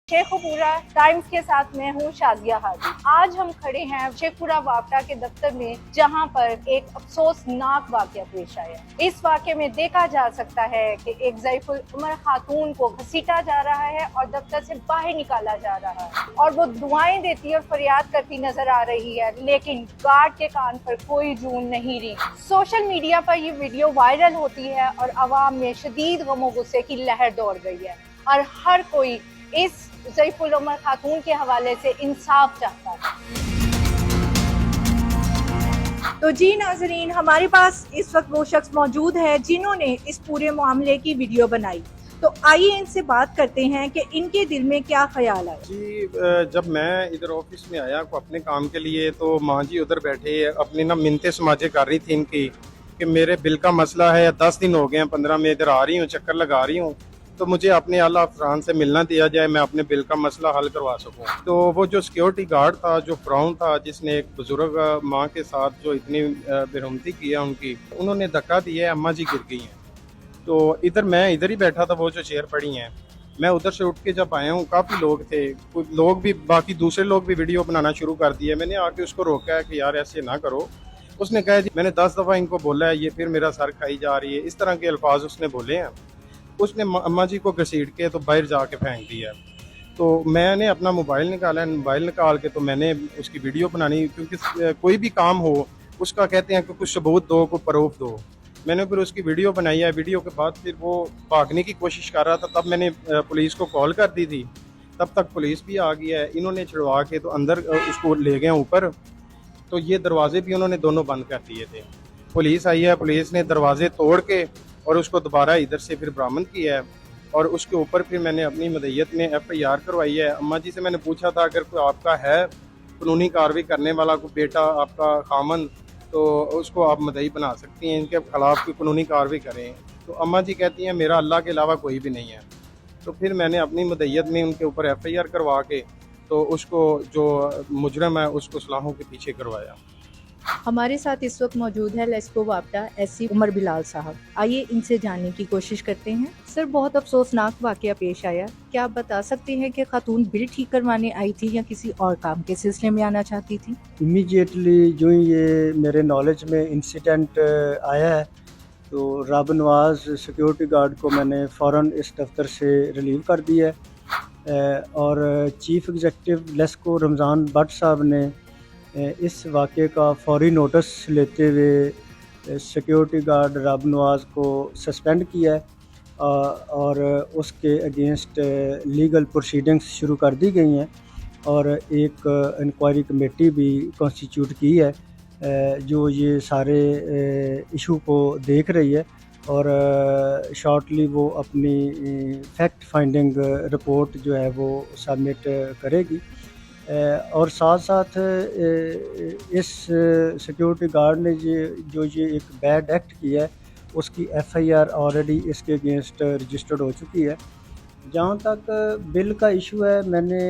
Sheikhupura times के साथ मैं हूँ शादिया हाजी। आज हम खड़े हैं शेखपुरा वापटा के दफ्तर में, जहाँ पर एक अफसोसनाक वाकया पेश आया। इस वाकये में देखा जा सकता है कि एक ज़ईफुल उमर खातून को घसीटा जा रहा है और दफ्तर से बाहर निकाला जा रहा है, और वो दुआएं देती और फरियाद करती नजर आ रही है, लेकिन गार्ड के कान पर कोई जून नहीं रही। सोशल मीडिया पर ये वीडियो वायरल होती है और आवाम में शदीद गमो गुस्से की लहर दौड़ गई है, और हर कोई इस ज़ईफुल उमर खातून के हवाले से इंसाफ चाहता है। तो जी नाजरीन, हमारे पास इस वक्त वो शख्स मौजूद है जिन्होंने इस पूरे मामले की वीडियो बनाई। तो आइए इनसे बात करते हैं कि इनके दिल में क्या ख्याल आया। जी, जब मैं इधर ऑफिस में आया अपने काम के लिए, तो माँ जी उधर बैठे अपनी ना मिन्नतें समाजे कर रही थी इनकी कि मेरे बिल का मसला है, 10 दिन हो गए हैं, 15 में इधर आ रही हूँ, चक्कर लगा रही हूँ, तो मुझे अपने आला अफसरान से मिलना दिया जाए, मैं अपने बिल का मसला हल करवा सकूं। तो वो जो सिक्योरिटी गार्ड था, जो फ्राउन था, जिसने एक बुजुर्ग माँ के साथ जो इतनी बेरहमती की है उनकी, उन्होंने धक्का दिया है, अम्मा जी गिर गई हैं। तो मैं इधर ही बैठा था, वो जो चेयर पड़ी हैं, मैं उधर से उठ के जब आया हूँ, काफ़ी लोग थे, कुछ लोग भी, बाकी दूसरे लोग भी वीडियो बनाना शुरू कर दिए। मैंने आके उसको रोका है कि यार ऐसे ना करो। उसने कहा जी मैंने 10 दफ़ा इनको बोला है, ये फिर मेरा सर खाई जा रही है, इस तरह के अल्फाज उसने बोले हैं। उसने अम्मा जी को घसीट के तो बाहर जाके फेंक दिया। तो मैंने अपना मोबाइल निकाला, मोबाइल निकाल के तो मैंने उसकी वीडियो बनानी, क्योंकि कोई भी काम हो उसका कहते हैं कि कुछ सबूत दो, कुछ प्रूफ दो। मैंने फिर उसकी वीडियो बनाई है। वीडियो के बाद फिर वो भागने की कोशिश कर रहा था, तब मैंने पुलिस को कॉल कर दी थी। तब तक पुलिस भी आ गई है, इन्होंने छुड़वा के तो अंदर उसको ले गए ऊपर। तो ये दरवाजे भी उन्होंने दोनों बंद कर दिए थे। पुलिस आई है, पुलिस ने दरवाजे तोड़ के और उसको दोबारा इधर से फिर बरामद किया है, और उसके ऊपर फिर मैंने अपनी मदय्यत में FIR करवाई है। अम्मा जी से मैंने पूछा था अगर कोई आपका है कानूनी कार्रवाई करने वाला, कोई बेटा आपका खामन, तो उसको आप मदई बना सकती हैं, इनके खिलाफ कोई कानूनी कार्रवाई करें। तो अम्मा जी कहती हैं मेरा अल्लाह के अलावा कोई भी नहीं है। तो फिर मैंने अपनी मदय्यत में उनके ऊपर FIR करवा के तो उसको जो मुजरम है उसको सलाहों के पीछे करवाया। हमारे साथ इस वक्त मौजूद है लेस्को वापटा SC उमर बिलाल साहब। आइए इनसे जानने की कोशिश करते हैं। सर, बहुत अफसोसनाक वाकया पेश आया, क्या आप बता सकते हैं कि खातून बिल ठीक करवाने आई थी या किसी और काम के सिलसिले में आना चाहती थी? इमीडिएटली जो ही ये मेरे नॉलेज में इंसिडेंट आया है, तो रब नवाज सिक्योरिटी गार्ड को मैंने फ़ौरन इस दफ्तर से रिलीव कर दिया है, और चीफ़ एग्जेक्टिव लेस्को रमज़ान भट्ट साहब ने इस वाक़े का फौरी नोटिस लेते हुए सिक्योरिटी गार्ड रब नवाज को सस्पेंड किया है, और उसके अगेंस्ट लीगल प्रोसीडिंग्स शुरू कर दी गई हैं, और एक इंक्वायरी कमेटी भी कॉन्स्टिट्यूट की है जो ये सारे इशू को देख रही है, और शॉर्टली वो अपनी फैक्ट फाइंडिंग रिपोर्ट जो है वो सबमिट करेगी। और साथ साथ इस सिक्योरिटी गार्ड ने ये एक बैड एक्ट किया है, उसकी FIR ऑलरेडी इसके अगेंस्ट रजिस्टर्ड हो चुकी है। जहाँ तक बिल का इशू है, मैंने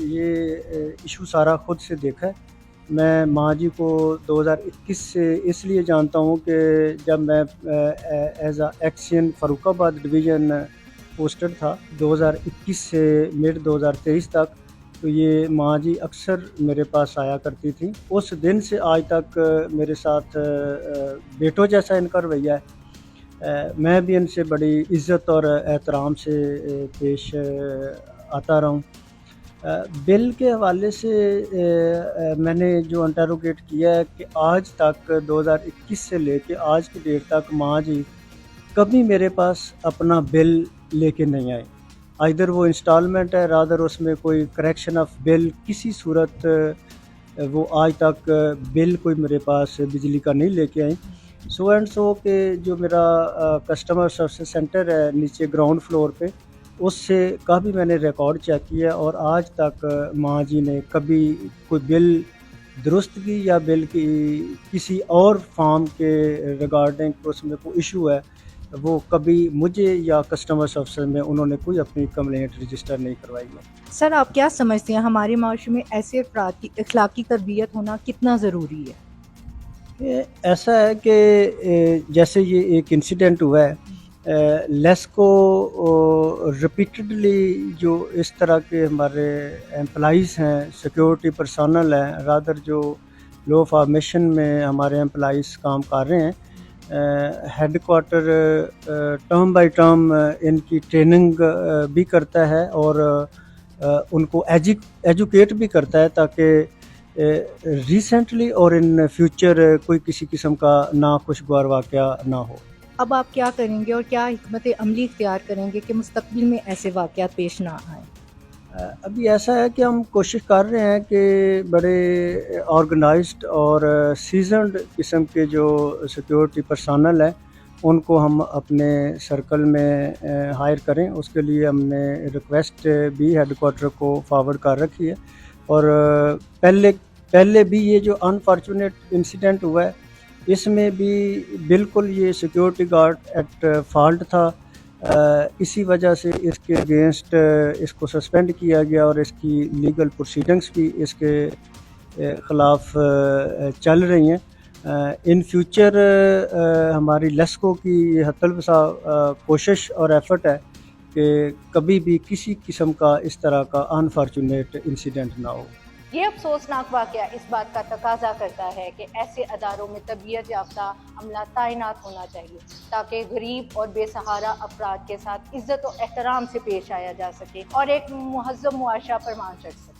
ये इशू सारा ख़ुद से देखा है। मैं माँ जी को 2021 से इसलिए जानता हूँ कि जब मैं as a action Farrukhabad division posted था 2021 से मिड 2023 तक, तो ये माँ जी अक्सर मेरे पास आया करती थी। उस दिन से आज तक मेरे साथ बेटों जैसा इनका रवैया है। मैं भी इनसे बड़ी इज़्ज़त और एहतराम से पेश आता रहा हूँ। बिल के हवाले से मैंने जो इंटरोगेट किया है कि आज तक 2021 से लेके आज की डेट तक माँ जी कभी मेरे पास अपना बिल लेके नहीं आए। इधर वो इंस्टॉलमेंट है, रादर उसमें कोई करेक्शन ऑफ बिल, किसी सूरत वो आज तक बिल कोई मेरे पास बिजली का नहीं लेके आई। सो एंड सो के जो मेरा कस्टमर सर्विस सेंटर है नीचे ग्राउंड फ्लोर पे, उससे काफ़ी मैंने रिकॉर्ड चेक किया, और आज तक माँ जी ने कभी कोई बिल दुरुस्त की या बिल की किसी और फार्म के रिगार्डिंग उसमें कोई इशू है, वो कभी मुझे या कस्टमर सर्विस में उन्होंने कोई अपनी कंप्लेंट रजिस्टर नहीं करवाई है। सर, आप क्या समझते हैं हमारे माशरे में ऐसे अफराद की अखलाकी तरबियत होना कितना ज़रूरी है? ऐसा है कि जैसे ये एक इंसिडेंट हुआ है, لیسکو ریپیٹڈلی جو اس طرح کے ہمارے امپلائیز ہیں، سیکیورٹی پرسنل ہیں، رادر جو لو فارمیشن میں ہمارے امپلائیز کام کر رہے ہیں، headquarter term by term ان کی ٹریننگ بھی کرتا ہے اور ان کو ایجوکیٹ بھی کرتا ہے تاکہ ریسنٹلی اور ان فیوچر کوئی کسی قسم کا ناخوشگوار واقعہ نہ ہو۔ اب آپ کیا کریں گے اور کیا حکمت عملی اختیار کریں گے کہ مستقبل میں ایسے واقعات پیش نہ آئیں؟ ابھی ایسا ہے کہ ہم کوشش کر رہے ہیں کہ بڑے آرگنائزڈ اور سیزنڈ قسم کے جو سیکیورٹی پرسنل ہیں ان کو ہم اپنے سرکل میں ہائر کریں۔ اس کے لیے ہم نے ریکویسٹ بھی ہیڈ کوارٹر کو فارورڈ کر رکھی ہے، اور پہلے بھی یہ جو انفارچونیٹ انسیڈنٹ ہوا ہے اس میں بھی بالکل یہ سیکیورٹی گارڈ ایٹ فالٹ تھا، اسی وجہ سے اس کے اگینسٹ اس کو سسپینڈ کیا گیا اور اس کی لیگل پروسیڈنگس بھی اس کے خلاف چل رہی ہیں۔ ان فیوچر ہماری لیسکو کی یہ حتی الوسع کوشش اور ایفرٹ ہے کہ کبھی بھی کسی قسم کا اس طرح کا انفارچونیٹ انسیڈنٹ نہ ہو۔ یہ افسوسناک واقعہ اس بات کا تقاضا کرتا ہے کہ ایسے اداروں میں تربیت یافتہ عملہ تعینات ہونا چاہیے تاکہ غریب اور بے سہارا افراد کے ساتھ عزت و احترام سے پیش آیا جا سکے اور ایک مہذب معاشرہ پروان چڑھ سکے۔